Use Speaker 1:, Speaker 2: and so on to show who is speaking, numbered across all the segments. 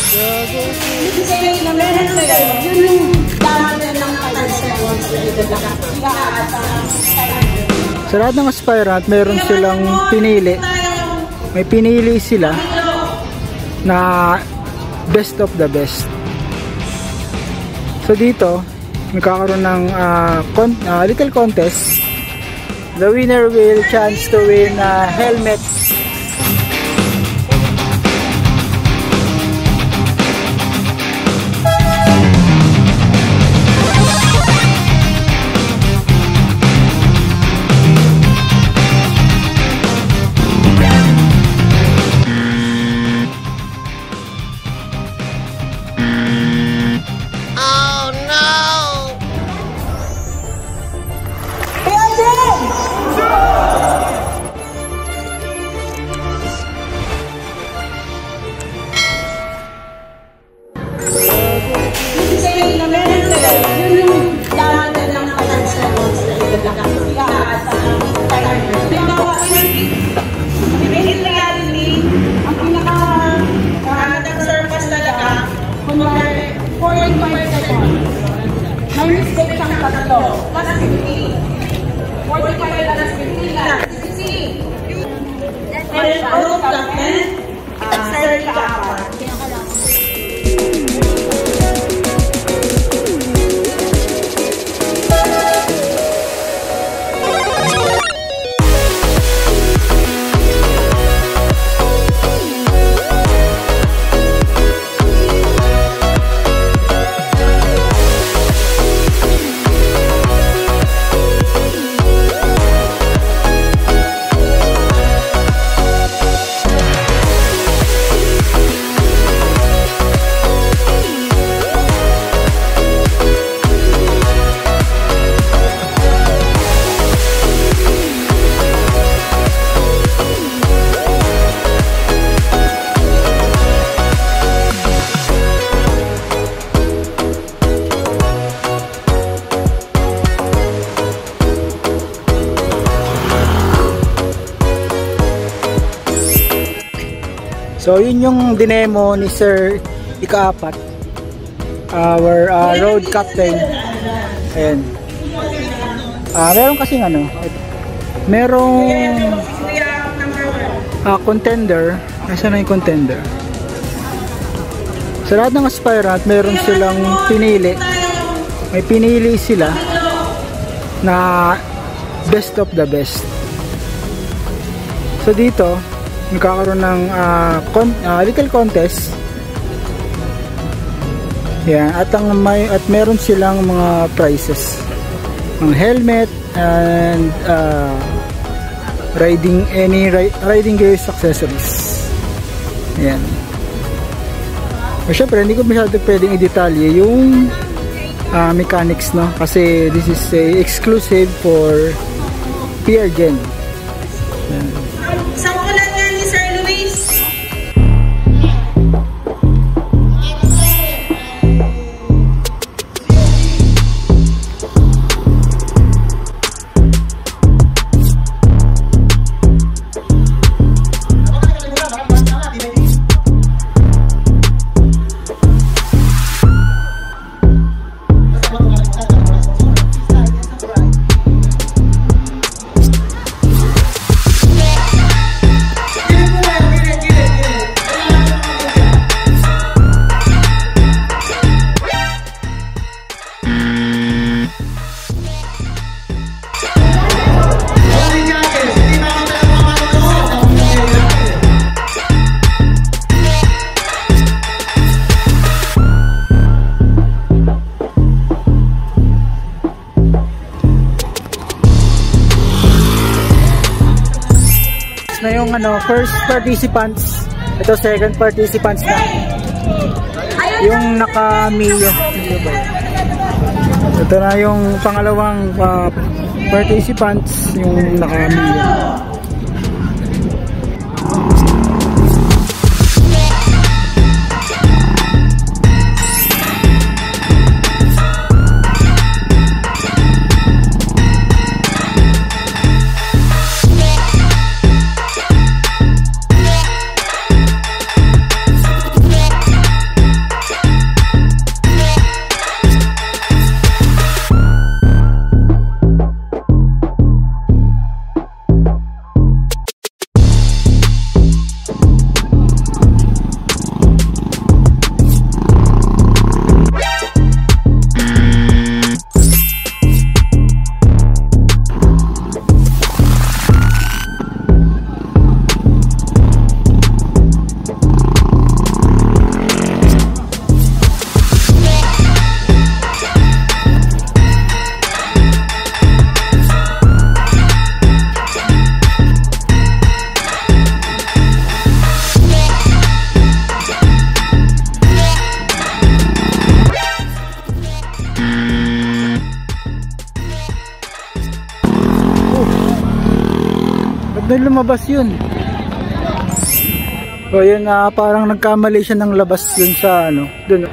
Speaker 1: Kasi na meron kayo, yun yung dami ng pag-response na ito.
Speaker 2: Sa lahat ng aspirant, meron silang pinili. May pinili sila na best of the best. So dito, magkakaroon ng little contest. The winner will chance to win a helmet. So yun yung dinemo ni Sir Ika-4, our road captain. Ayan. Meron kasing merong contender. Nasaan na yung contender? Sa lahat ng aspirant, meron silang pinili. May pinili sila na best of the best. So dito, magkakaroon ng little contest. Yan, at meron silang mga prizes. Ang helmet and riding gears accessories. Yan. O syempre, hindi ko masyado pwedeng i-detalye yung mechanics, no? Kasi this is a exclusive for PR Gen. Yan. Na yung first participants, ito second participants na yung naka-Mio. Ito na yung pangalawang participants, yung naka-Mio. Ay, lumabas yun. O yun, parang nagkamali siya ng labas dun sa ano. Dun,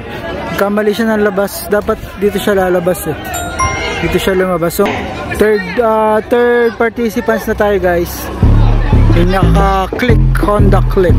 Speaker 2: nagkamali siya ng labas. Dapat dito siya lalabas eh. Dito siya lumabas. So, third participants na tayo guys. Yung naka-click, Honda Click.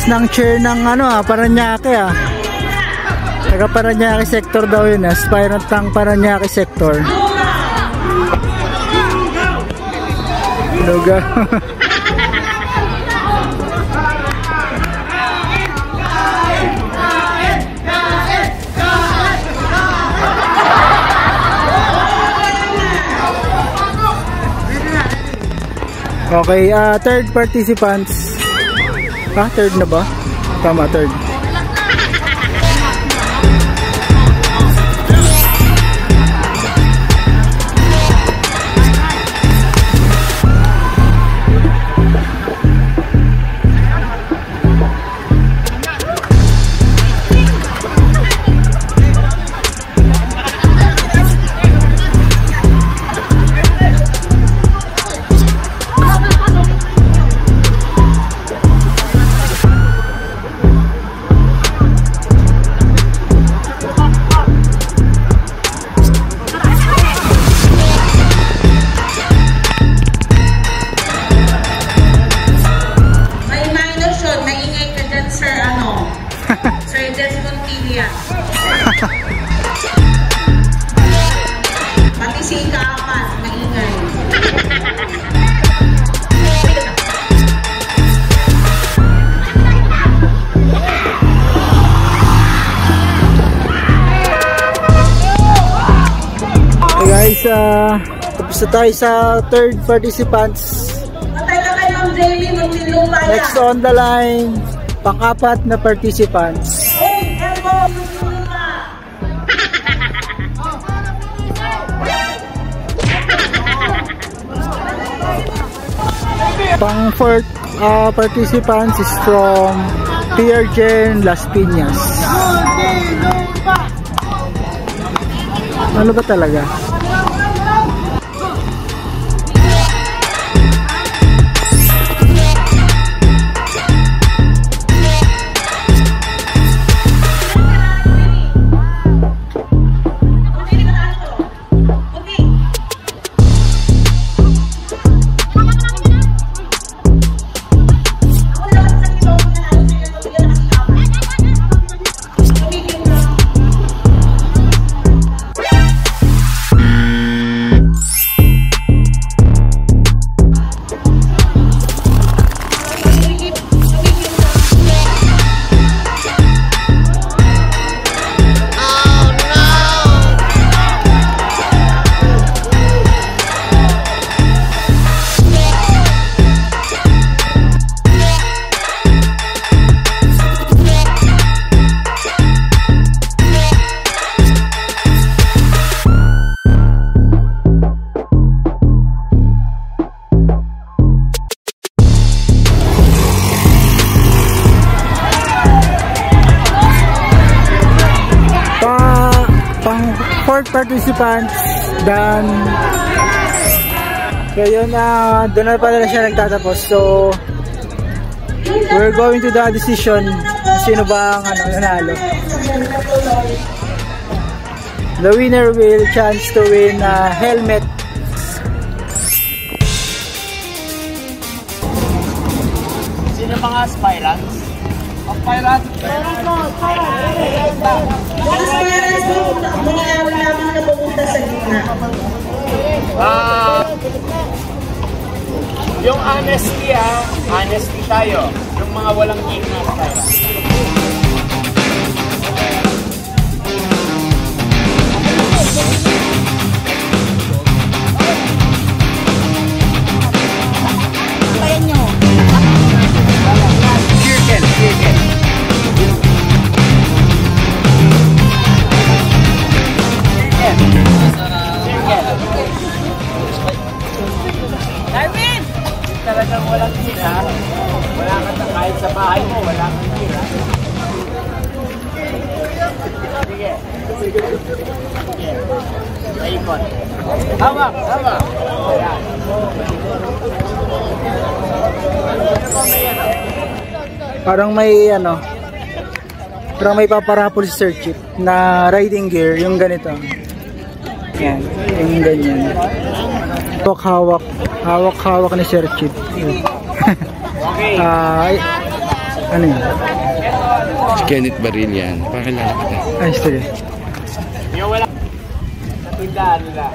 Speaker 2: Ng chair ng ano Paranaque taga Paranaque sector daw yun aspirant ng Paranaque sector. Lugar. Okay, third participants. Third na ba? Tama, third.
Speaker 1: Pati si Kapas, maingay.
Speaker 2: Hey guys, tapos na tayo sa third participants. Next on the line, pang-apat na participants. Pang fourth participants is from Piergen Las Piñas. Ano ba talaga? Fourth participants done. So yun, doon na pala siya nagtatapos. So we're going to the decision sino ba ang nanalo. The winner will chance to win a helmet.
Speaker 3: Sino mga aspirants? Aspirant?
Speaker 1: Mga aspirants po, mga araw lamang na pupunta sa gitna.
Speaker 3: Yung honesty honesty tayo. Yung mga walang gitna tayo. Talagang walang tira. Wala ka kahit sa bahay mo, wala kang tira. Sige. Sige. Naikot. Hawak, hawak. Ayan.
Speaker 2: Parang may paparapol si Sir Chip na riding gear, yung ganito. Yan, yung ganyan. Hawak ni Sir Chip.
Speaker 3: Okay.
Speaker 2: Ano yun?
Speaker 4: Si Kenneth Baril yan. Pakilala kita.
Speaker 2: Ay, sige.
Speaker 3: Yung wala. Natindahan nila.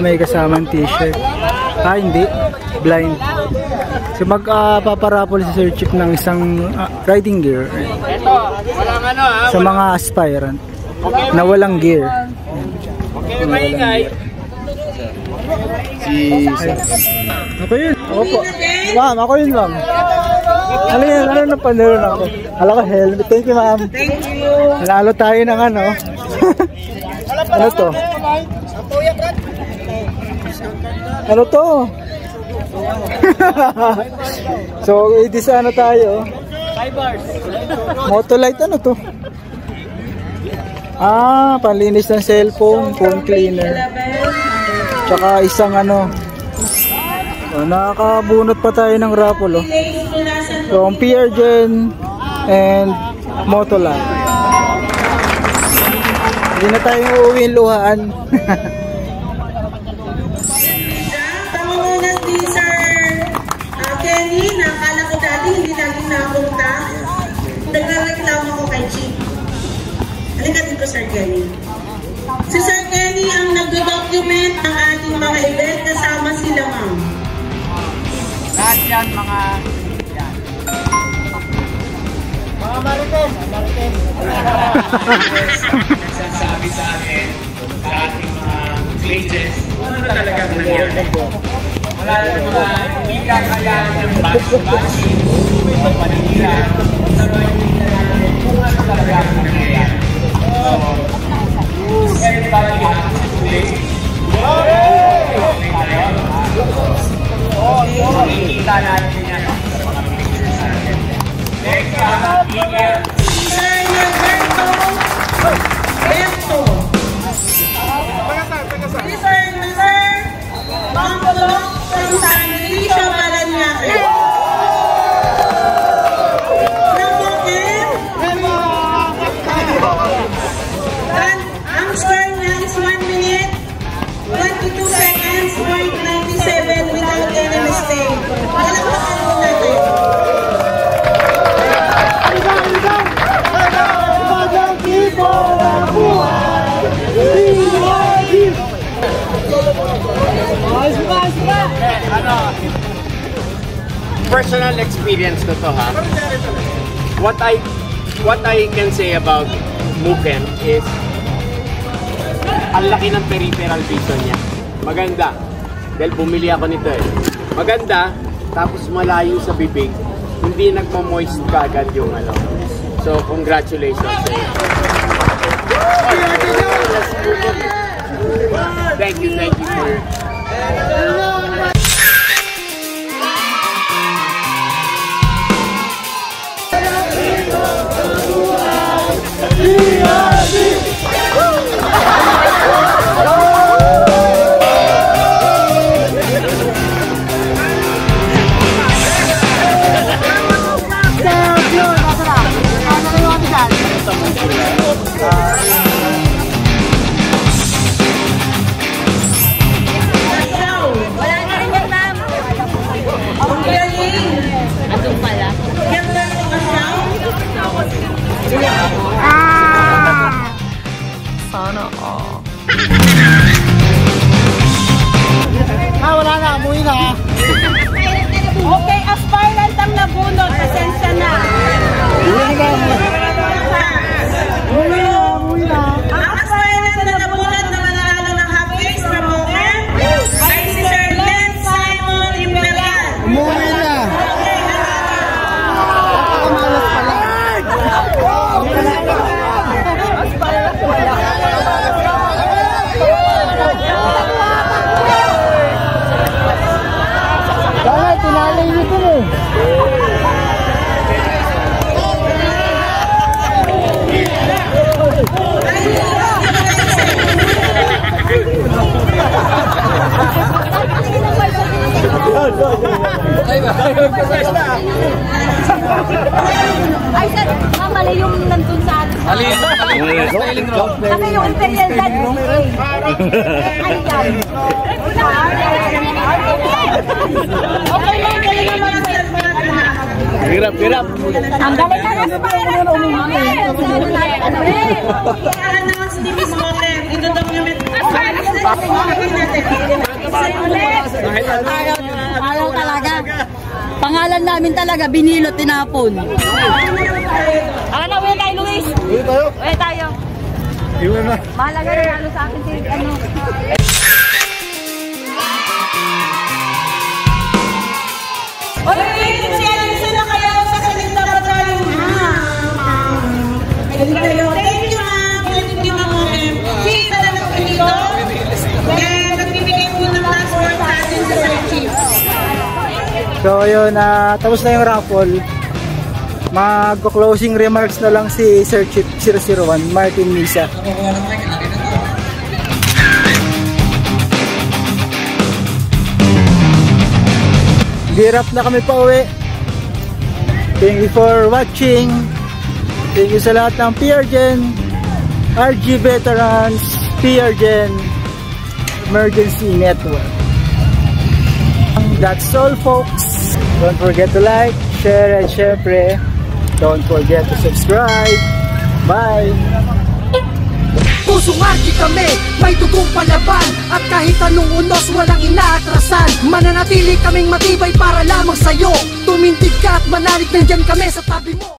Speaker 2: May kasamang t-shirt. Hindi. Blind. So magpaparapol si Sir Chip ng isang riding gear.
Speaker 3: Ito, walang ano
Speaker 2: Sa mga aspirant na walang gear.
Speaker 3: Okay, maingay.
Speaker 2: Ako yun. Opo. Ma'am, ako yun, ma'am. Ano yan? Ano na pandaron ako? Alam ko, helmet. Thank you, ma'am.
Speaker 1: Thank you.
Speaker 2: Nanalo tayo ng ano. Ano to? Ano to? So, i-design ano tayo? Motolite, ano to? Panlinis ng cellphone, phone cleaner. Tsaka isang nakakabunot pa tayo ng raffle. So, ang PR Gen and Motolite. Hindi na tayo uuwiin luhaan.
Speaker 1: Pangungunas ni Sir Kenny, nakala ko dati hindi lagi napunta. Nagreklamo ko kay Chief. Halika dito, Sir Kenny. Si Sir Kenny ang nag-document ng ating mga event, kasama sila, ma'am.
Speaker 3: Lahat yan, mga... Yan. Mga Marites! Marites! Nagsasabi sa akin, sa ating mga pages, ano na talagang nangyari. Wala na mga hindi kakayahan ng bashi-bashi, ng paninira, pero hindi na kung ano talagang nangyari. So, everybody has to play. Makikita natin yan sa mga pictures natin. Next,
Speaker 1: Sir Roberto Berto. These are Sir Mangkolok from San Luis Paranaque. Ang score niya is 1 minute, 22 seconds, 0.97 without any mistake. Palakpakan po natin.
Speaker 3: personal experience ko to, ha. What I can say about Muken is ang laki ng peripheral vision niya. Maganda. Dahil bumili ako nito eh. Maganda, tapos malayo sa bibig. Hindi nagmo-moist ka agad yung ano. So, congratulations sa iyo. Thank you for...
Speaker 1: Wala
Speaker 5: Okay, aspirant ang nabunod. Pasensya na.
Speaker 1: Ang aspirant na nabunod na mananalo ng half cakes from Mokem ay si Sir Len Simon Imperial.
Speaker 2: Umuwi na. Bakit? Tinalay nito eh.
Speaker 5: Ay, sir, mali yung nandun sa atin. Kasi yung Imperial Dad. Ay, yan. Okay lang, galing naman ang
Speaker 3: Hirap.
Speaker 5: ang galing na aspirant.
Speaker 1: Kailangan naman si Miss Mokem. Ito daw yung
Speaker 5: Ayaw talaga. Pangalan namin talaga, binilot, tinapon. Ano, uwi tayo, Luis? Uwi tayo.
Speaker 2: Iwan na.
Speaker 5: Mahalaga rin ano sa akin si ano.
Speaker 1: Oy, siya na kayo sa kanila pa tayo. Thank you, ma'am. Thank you, Mokem. Kita na lang po dito. And nagbibigay po ng passport sa atin sa Sir Chief.
Speaker 2: So yun, tapos na yung raffle. Mag-closing remarks na lang si Sir Chief 001, Martin Misa. Hirap na kami pa uwi. Thank you for watching. Thank you sa lahat ng PRGen, RG Veterans, PRGen Emergency Network. That's all, folks. Don't forget to like, share, and syempre, don't forget to subscribe. Bye!
Speaker 6: Pusong arki kami, may dugong palaban. At kahit anong unos, walang inaatrasan. Mananatili kaming matibay para lamang sa'yo. Tumindig ka at manalig, nandyan kami sa tabi mo.